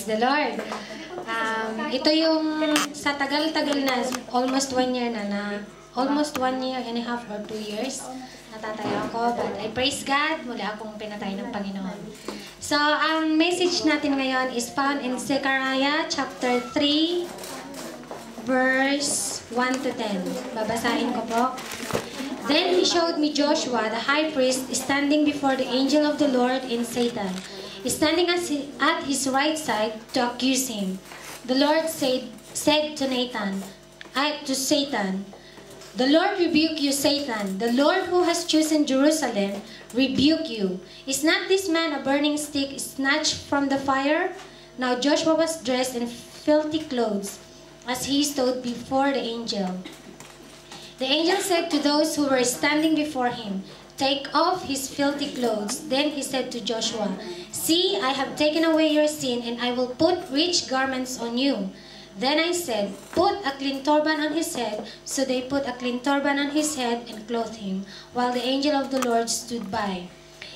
the Lord. Ito yung sa tagal-tagal na, almost 1 year almost 1 year and a half or 2 years, natatayo ako. But I praise God, muli akong pinatay ng Panginoon. So, ang message natin ngayon is found in Zechariah chapter 3, verse 1 to 10. Babasahin ko po. Then he showed me Joshua, the high priest, standing before the angel of the Lord and Satan, standing at his right side to accuse him. The Lord said to Satan, "The Lord rebuke you, Satan. The Lord who has chosen Jerusalem rebuke you. Is not this man a burning stick snatched from the fire?" Now Joshua was dressed in filthy clothes as he stood before the angel. The angel said to those who were standing before him, "Take off his filthy clothes." Then he said to Joshua, "See, I have taken away your sin, and I will put rich garments on you." Then I said, "Put a clean turban on his head." So they put a clean turban on his head and clothed him, while the angel of the Lord stood by.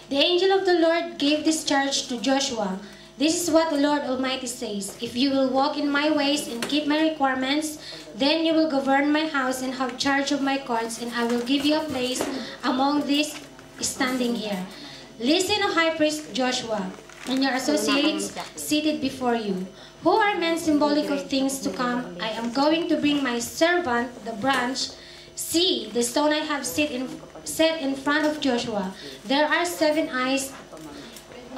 The angel of the Lord gave this charge to Joshua. "This is what the Lord Almighty says. If you will walk in my ways and keep my requirements, then you will govern my house and have charge of my courts, and I will give you a place among these standing here. Listen, O high priest Joshua, and your associates seated before you, who are men symbolic of things to come. I am going to bring my servant, the branch. See, the stone I have set in front of Joshua. There are 7 eyes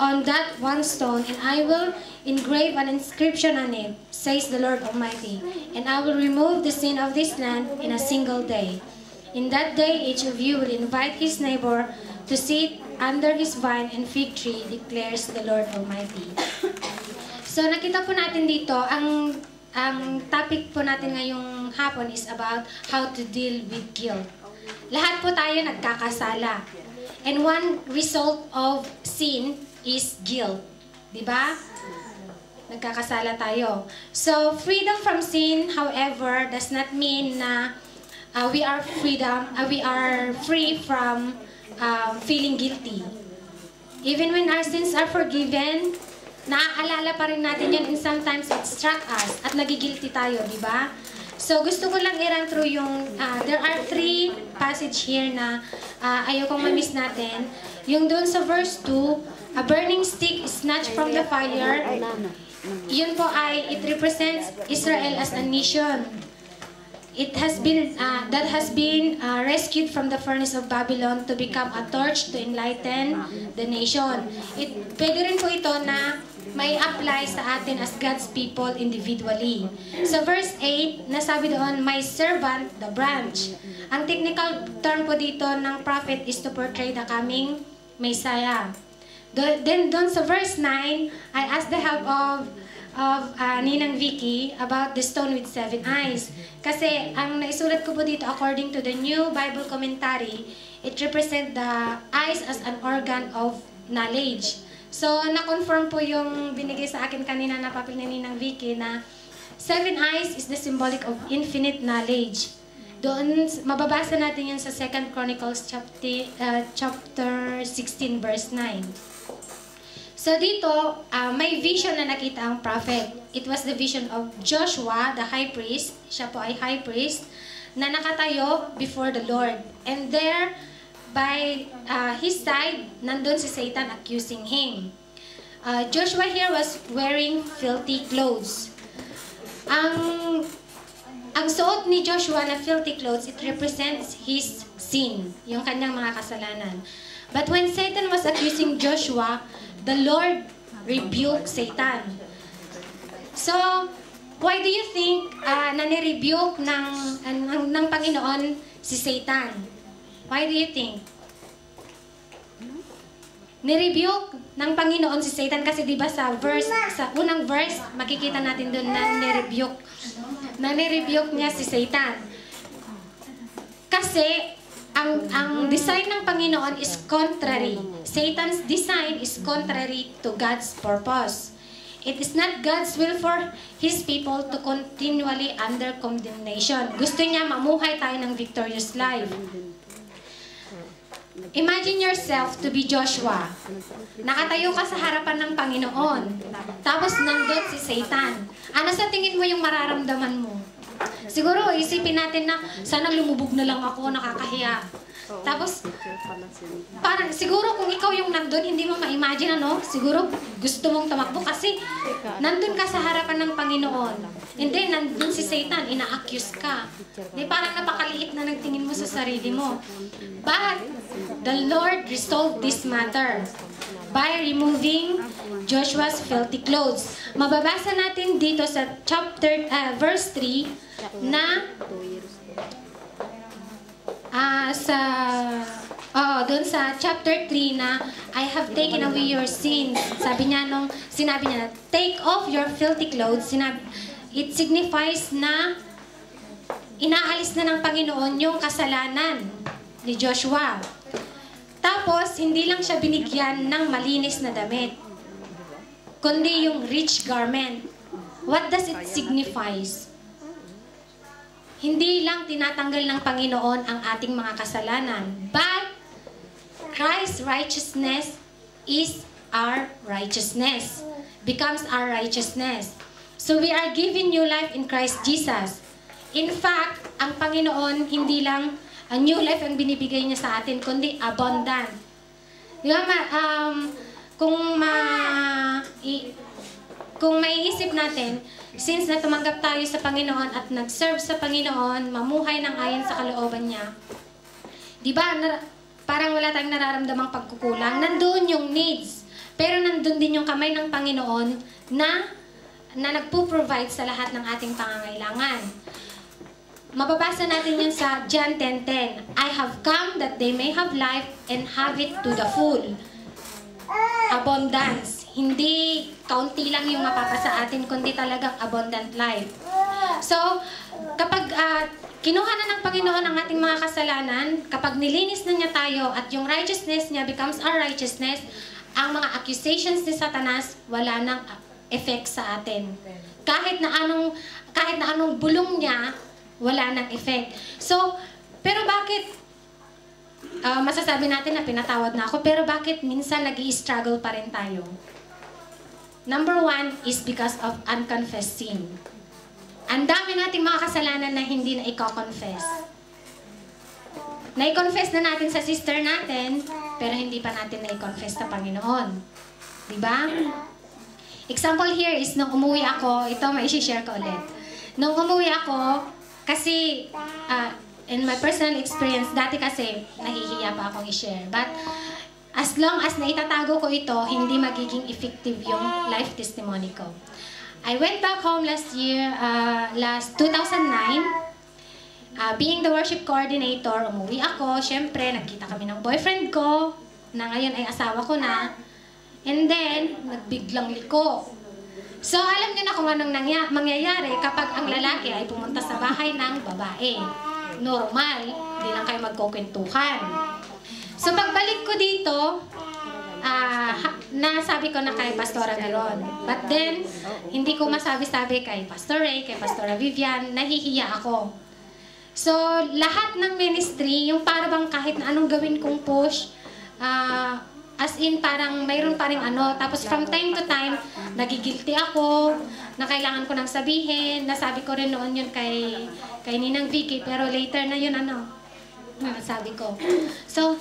on that one stone, and I will engrave an inscription on it, says the Lord Almighty, and I will remove the sin of this land in a single day. In that day, each of you will invite his neighbor to sit under his vine and fig tree, declares the Lord Almighty." So nakita po natin dito, ang topic po natin ngayong hapon is about how to deal with guilt. Lahat po tayo nagkakasala. And one result of sin is guilt. Diba? Nagkakasala tayo. So, freedom from sin, however, does not mean na we are free from feeling guilty. Even when our sins are forgiven, naaalala pa rin natin yun, and sometimes it struck us at nagigilty tayo, di ba? So, gusto ko lang i-run through yung, there are 3 passage here na ayokong ma-miss natin. Yung doon sa verse 2, a burning stick snatched from the fire, yun po ay, it represents Israel as a nation. It has been, that has been rescued from the furnace of Babylon to become a torch to enlighten the nation. Pwede rin po ito na may apply sa atin as God's people individually. Sa verse 8, nasabi doon, "My servant, the branch." Ang technical term po dito ng prophet is to portray the coming Messiah. Then doon sa verse 9, I asked the help of Ninang Vicky about the stone with 7 eyes. Kasi ang naisulat ko po dito according to the New Bible Commentary, it represents the eyes as an organ of knowledge. So, na-confirm po yung binigay sa akin kanina na papel ni Ninang Vicky na 7 eyes is the symbolic of infinite knowledge. Doon, mababasa natin yun sa 2 Chronicles chapter 16 verse 9. So dito, may vision na nakita ang prophet. It was the vision of Joshua, the high priest. Siya po ay high priest, na nakatayo before the Lord. And there, by his side, nandun si Satan accusing him. Joshua here was wearing filthy clothes. Ang suot ni Joshua na filthy clothes, it represents his sin, yung kanyang mga kasalanan. But when Satan was accusing Joshua, the Lord rebuked Satan. So, why do you think na nirebuke ng Panginoon si Satan? Why do you think? Nirebuke ng Panginoon si Satan kasi di ba sa unang verse, makikita natin doon na nirebuke niya si Satan. Kasi ang design ng Panginoon is contrary. Satan's design is contrary to God's purpose. It is not God's will for His people to continually under condemnation. Gusto niya mamuhay tayo ng victorious life. Imagine yourself to be Joshua. Nakatayo ka sa harapan ng Panginoon. Tapos nandun si Satan. Ano sa tingin mo yung mararamdaman mo? Siguro, isipin natin na sana lumubog na lang ako, nakakahiya. Tapos, parang siguro kung ikaw yung nandun, hindi mo ma-imagine ano, siguro gusto mong tumakbo kasi nandun ka sa harapan ng Panginoon. And then, nandun si Satan, ina-accuse ka. Di parang napakaliit na nagtingin mo sa sarili mo. But, the Lord resolved this matter by removing Joshua's filthy clothes. Mababasa natin dito sa verse 3 na doon sa chapter 3 na I have taken away your sins. Sinabi niya, take off your filthy clothes. It signifies na inaalis na ng Panginoon yung kasalanan ni Joshua. Tapos, hindi lang siya binigyan ng malinis na damit, kundi yung rich garment. What does it signifies? Hindi lang tinatanggal ng Panginoon ang ating mga kasalanan, but Christ's righteousness is our righteousness, becomes our righteousness. So we are given new life in Christ Jesus. In fact, ang Panginoon hindi lang a new life ang binibigay niya sa atin, kundi abundant. Kung maiisip natin, since na tumanggap tayo sa Panginoon at nag-serve sa Panginoon, mamuhay ng ayon sa kalooban niya, di ba, parang wala tayong nararamdamang pagkukulang. Nandun yung needs. Pero nandun din yung kamay ng Panginoon na nagpo-provide sa lahat ng ating pangangailangan. Mababasa natin yun sa John 10:10. I have come that they may have life and have it to the full. Abundance. Hindi kaunti lang yung mapapasa atin, kundi talagang abundant life. So, kapag kinuha na ng Panginoon ang ating mga kasalanan, kapag nilinis na niya tayo at yung righteousness niya becomes our righteousness, ang mga accusations ni Satanas wala nang effect sa atin. Kahit na anong bulong niya, wala nang effect. So, pero bakit masasabi natin na pinatawad na ako, pero bakit minsan nag-i-struggle pa rin tayo? Number 1 is because of unconfessed sin. Ang dami nating mga kasalanan na hindi na i-confess. Na-confess na natin sa sister natin, pero hindi pa natin na-confess sa Panginoon. Diba? Example here is nung umuwi ako, ito may share ko ulit. Nung umuwi ako, kasi in my personal experience, dati kasi nahihiya pa akong i-share. But as long as naitatago ko ito, hindi magiging effective yung life testimony ko. I went back home last 2009. Being the worship coordinator, umuwi ako. Siyempre, nagkita kami ng boyfriend ko, na ngayon ay asawa ko na. And then, nagbiglang liko. So, alam niyo na kung anong mangyayari kapag ang lalaki ay pumunta sa bahay ng babae. Normal, hindi lang kayo magkukwentuhan. So, pagbalik ko dito, nasabi ko na kay Pastora Meron. But then, hindi ko masabi-sabi kay Pastor Ray, kay Pastora Vivian, nahihiya ako. So, lahat ng ministry, yung parang kahit na anong gawin kong push, as in, parang mayroon pa rin ano. Tapos from time to time, nagigilty ako, na kailangan ko nang sabihin. Nasabi ko rin noon yun kay Ninang Vicky, pero later na yun nasabi ko. So,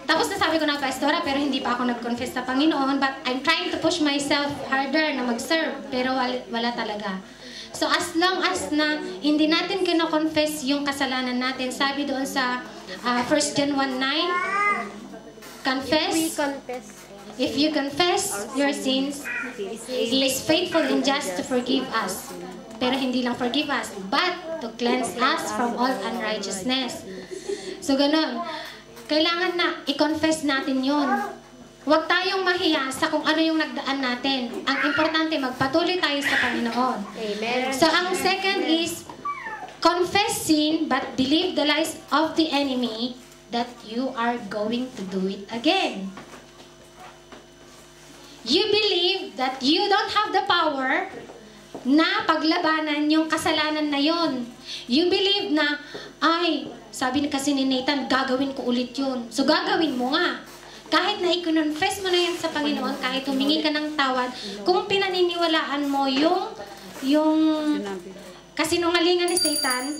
tapos nasabi ko ng pastora, pero hindi pa ako nag-confess sa Panginoon. But I'm trying to push myself harder na mag-serve, pero wala talaga. So, as long as na hindi natin kino-confess yung kasalanan natin, sabi doon sa 1 John 1:9, confess. If you confess your sins, He is faithful and just to forgive us. Pero hindi lang forgive us, but to cleanse us from all unrighteousness. So, ganun. Kailangan na i-confess natin yun. Huwag tayong mahiya sa kung ano yung nagdaan natin. Ang importante, magpatuloy tayo sa Panginoon. Amen. So, ang second is, confess sin, but believe the lies of the enemy that you are going to do it again. You believe that you don't have the power na paglabanan yung kasalanan na yon. You believe na, ay, sabi kasi ni Nathan, gagawin ko ulit yun. So gagawin mo nga. Kahit na i-confess mo na yan sa Panginoon, kahit humingi ka ng tawad, kung pinaniniwalaan mo yung kasinungalingan ni Satan,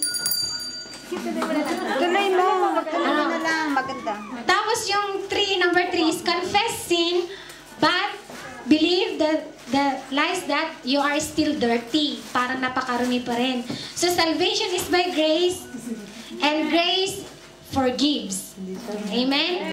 Tuloy mo. Tuloy mo na lang. Maganda. tapos yung number 3 is confess sin, but believe the lies that you are still dirty. Parang napakarumi pa rin. So salvation is by grace, and grace forgives. Amen?